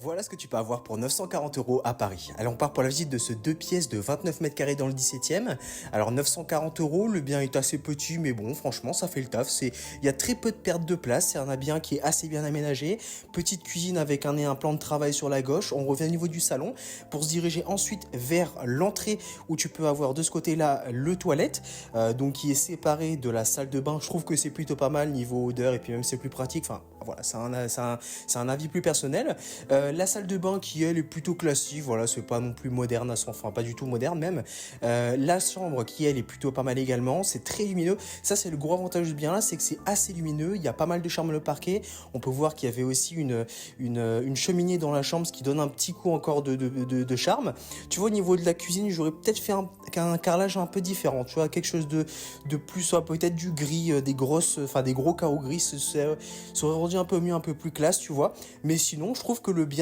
Voilà ce que tu peux avoir pour 940 € à Paris. Alors on part pour la visite de ce 2 pièces de 29 mètres carrés dans le 17e. Alors 940 €, le bien est assez petit, mais bon, franchement, ça fait le taf. Il y a très peu de perte de place. C'est un bien qui est assez bien aménagé. Petite cuisine avec un plan de travail sur la gauche. On revient au niveau du salon pour se diriger ensuite vers l'entrée où tu peux avoir de ce côté-là le toilette, donc qui est séparé de la salle de bain. Je trouve que c'est plutôt pas mal niveau odeur et puis même c'est plus pratique. Enfin voilà, c'est un avis plus personnel. La salle de bain qui elle est plutôt classique, voilà, c'est pas non plus moderne à son, enfin pas du tout moderne même. La chambre qui elle est plutôt pas mal également, c'est très lumineux. Ça c'est le gros avantage du bien là, c'est que c'est assez lumineux, il y a pas mal de charme le parquet. On peut voir qu'il y avait aussi une cheminée dans la chambre, ce qui donne un petit coup encore de charme. Tu vois, au niveau de la cuisine, j'aurais peut-être fait un carrelage un peu différent, tu vois, quelque chose de plus, soit peut-être du gris, des gros carreaux gris, ça aurait rendu un peu mieux, un peu plus classe, tu vois. Mais sinon, je trouve que le bien